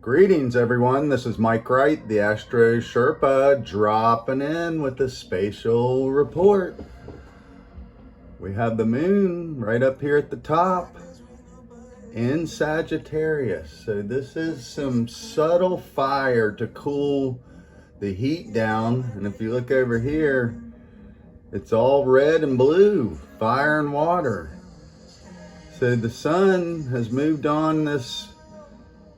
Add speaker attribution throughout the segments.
Speaker 1: Greetings everyone, this is Mike Wright, the Astro Sherpa, dropping in with the spatial report. We have the moon right up here at the top in Sagittarius. So this is some subtle fire to cool the heat down. And if you look over here, it's all red and blue, fire and water. So the sun has moved on this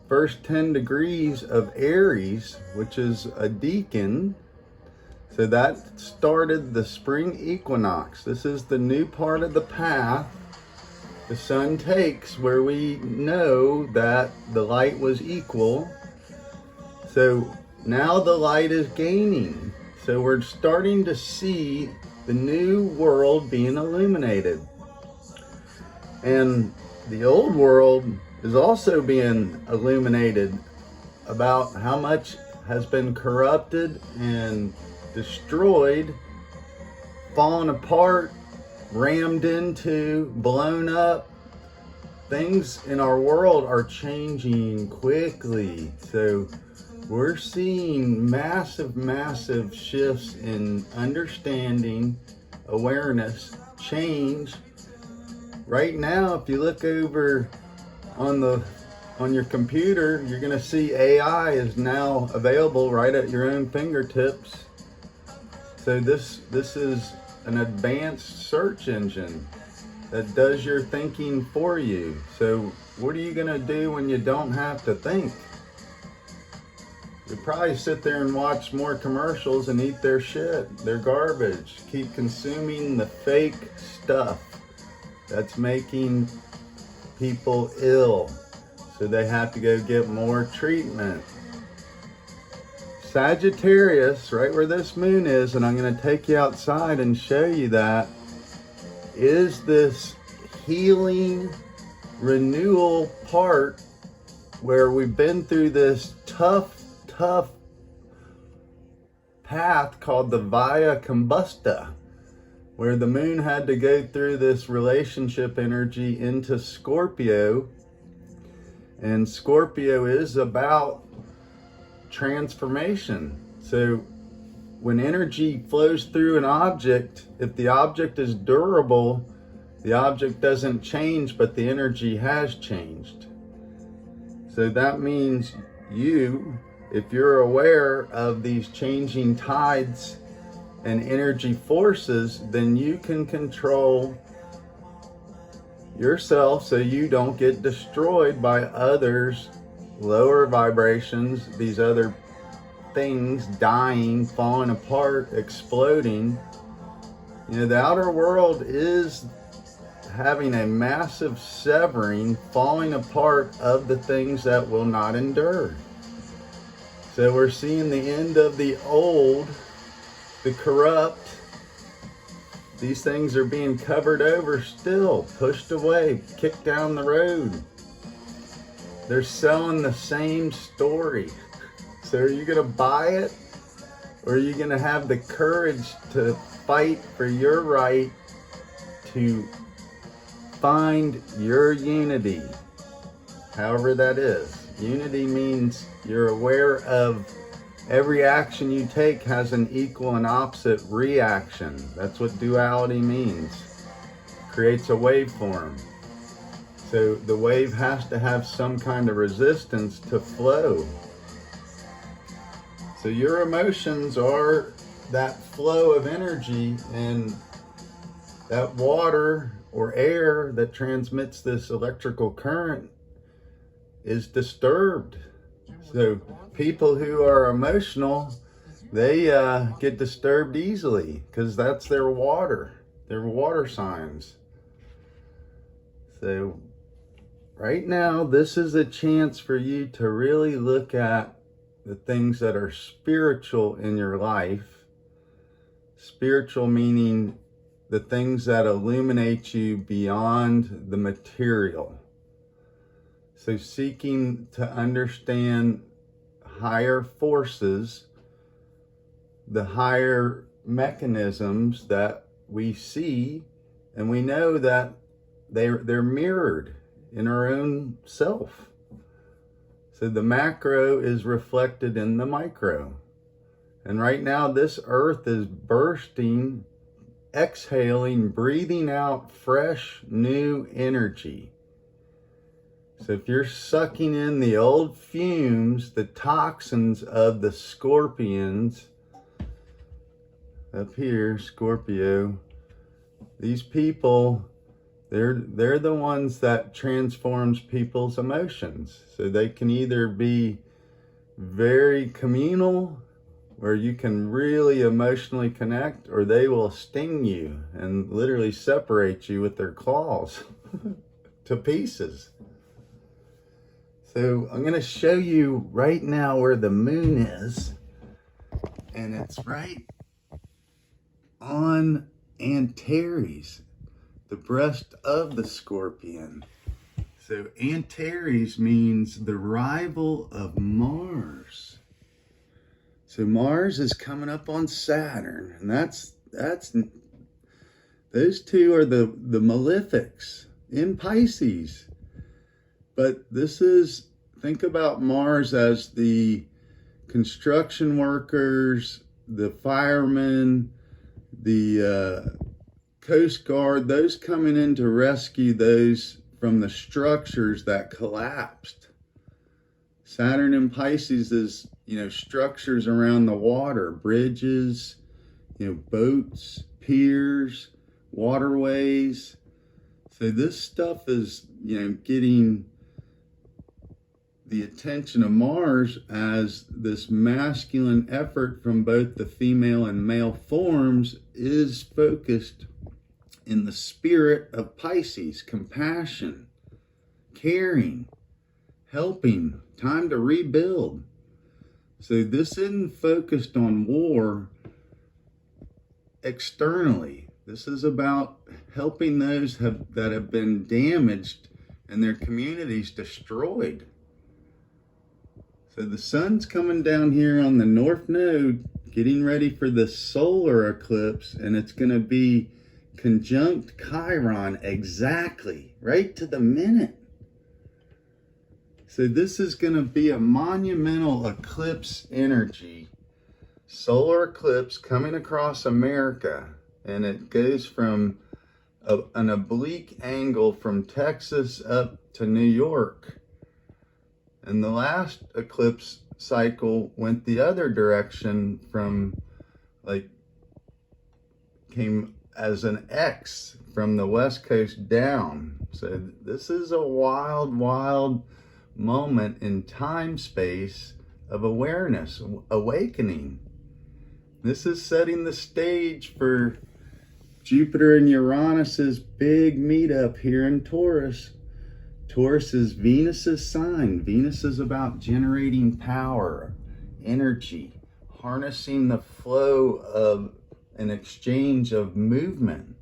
Speaker 1: first 10 degrees of Aries, which is a decan. So that started the spring equinox. This is the new part of the path the sun takes where we know that the light was equal. So now the light is gaining. So we're starting to see the new world being illuminated. And the old world is also being illuminated about how much has been corrupted and destroyed, fallen apart, rammed into, blown up. Things in our world are changing quickly. So we're seeing massive shifts in understanding, awareness, change. Right now, if you look over on your computer, you're going to see AI is now available right at your own fingertips. So this is an advanced search engine that does your thinking for you. So what are you going to do when you don't have to think? You probably sit there and watch more commercials and eat their shit, their garbage. Keep consuming the fake stuff that's making people ill, so they have to go get more treatment. Sagittarius, right where this moon is, and I'm going to take you outside and show you that, is this healing renewal part where we've been through this tough path called the Via Combusta, where the moon had to go through this relationship energy into Scorpio. And Scorpio is about transformation. So when energy flows through an object, if the object is durable, the object doesn't change, but the energy has changed. So that means if you're aware of these changing tides and energy forces, then you can control yourself so you don't get destroyed by others, lower vibrations, these other things dying, falling apart, exploding. You know, the outer world is having a massive severing, falling apart of the things that will not endure. So we're seeing the end of the old, the corrupt. These things are being covered over still, pushed away, kicked down the road. They're selling the same story. So are you gonna buy it? Or are you gonna have the courage to fight for your right to find your unity? However that is. Unity means you're aware of every action you take has an equal and opposite reaction. That's what duality means. Creates a waveform. So the wave has to have some kind of resistance to flow. So your emotions are that flow of energy, and that water or air that transmits this electrical current is disturbed. So people who are emotional, they get disturbed easily because that's their water signs. So right now, this is a chance for you to really look at the things that are spiritual in your life. Spiritual meaning the things that illuminate you beyond the material. So seeking to understand higher forces, the higher mechanisms that we see, and we know that they're mirrored in our own self. So the macro is reflected in the micro. And right now this earth is bursting, exhaling, breathing out fresh, new energy. So if you're sucking in the old fumes, the toxins of the scorpions, up here, Scorpio, these people, they're the ones that transforms people's emotions. So they can either be very communal, where you can really emotionally connect, or they will sting you and literally separate you with their claws to pieces. So I'm going to show you right now where the moon is, and it's right on Antares, the breast of the scorpion. So Antares means the rival of Mars. So Mars is coming up on Saturn, and that's those two are the malefics in Pisces. But this is, think about Mars as the construction workers, the firemen, the Coast Guard, those coming in to rescue those from the structures that collapsed. Saturn in Pisces is, structures around the water, bridges, boats, piers, waterways. So this stuff is, getting the attention of Mars as this masculine effort from both the female and male forms is focused in the spirit of Pisces, compassion, caring, helping, time to rebuild. So this isn't focused on war externally. This is about helping those that have been damaged and their communities destroyed. So the sun's coming down here on the north node, getting ready for the solar eclipse, and it's going to be conjunct Chiron exactly, right to the minute. So this is going to be a monumental eclipse energy, solar eclipse coming across America, and it goes from an oblique angle from Texas up to New York. And the last eclipse cycle went the other direction from, came as an X from the West Coast down. So this is a wild, wild moment in time space of awareness, awakening. This is setting the stage for Jupiter and Uranus's big meetup here in Taurus. Taurus is Venus's sign. Venus is about generating power, energy, harnessing the flow of an exchange of movement.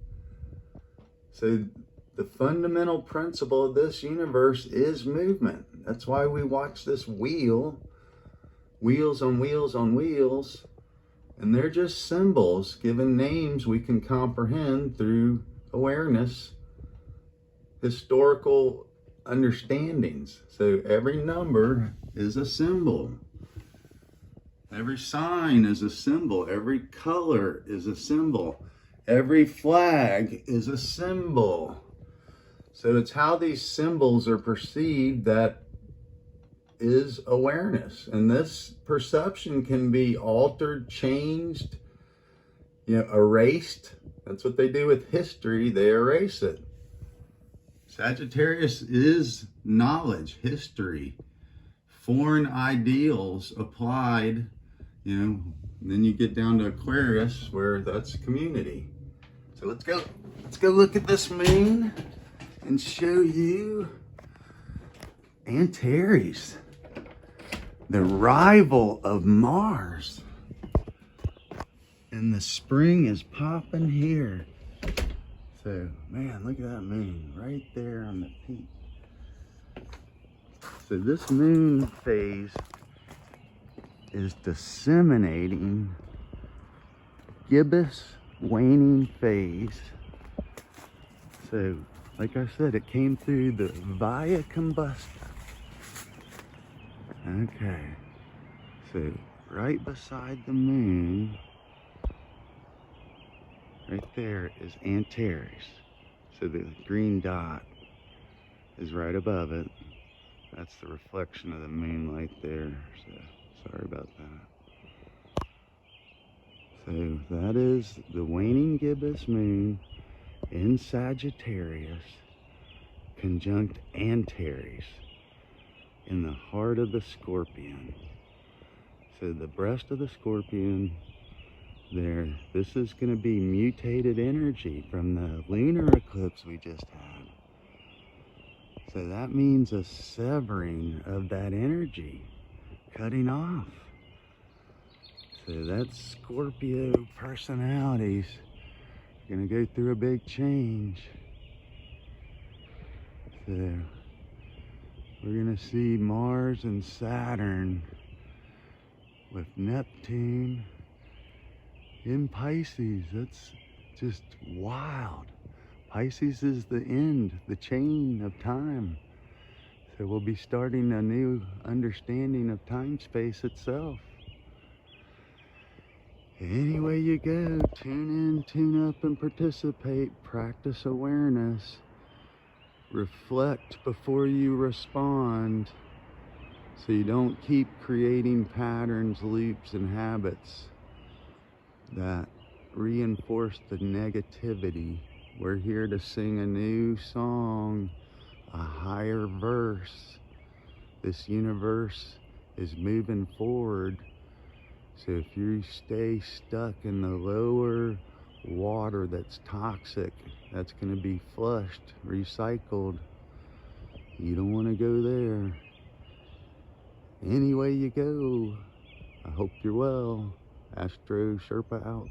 Speaker 1: So the fundamental principle of this universe is movement. That's why we watch this wheel, wheels on wheels on wheels, and they're just symbols given names we can comprehend through awareness, historical understandings. So every number is a symbol. Every sign is a symbol. Every color is a symbol. Every flag is a symbol. So it's how these symbols are perceived that is awareness. And this perception can be altered, changed, erased. That's what they do with history. They erase it. Sagittarius is knowledge, history, foreign ideals applied, then you get down to Aquarius where that's community. So let's go look at this moon and show you Antares, the rival of Mars. And the spring is popping here. So, man, look at that moon right there on the peak. So this moon phase is disseminating gibbous waning phase. So, like I said, it came through the Via Combusta. Okay, so right beside the moon, right there is Antares. So the green dot is right above it. That's the reflection of the moonlight there. So sorry about that. So that is the waning gibbous moon in Sagittarius conjunct Antares in the heart of the Scorpion. So the breast of the Scorpion there, this is going to be mutated energy from the lunar eclipse we just had. So that means a severing of that energy, cutting off. So that Scorpio personality's going to go through a big change. So we're going to see Mars and Saturn with Neptune in Pisces. That's just wild. Pisces is the end, the chain of time. So we'll be starting a new understanding of time-space itself. Any way you go, tune in, tune up, and participate. Practice awareness. Reflect before you respond, so you don't keep creating patterns, loops, and habits that reinforce the negativity. We're here to sing a new song, a higher verse. This universe is moving forward. So if you stay stuck in the lower water that's toxic, that's going to be flushed, recycled. You don't want to go there. Any way you go, I hope you're well. Astro Sherpa out.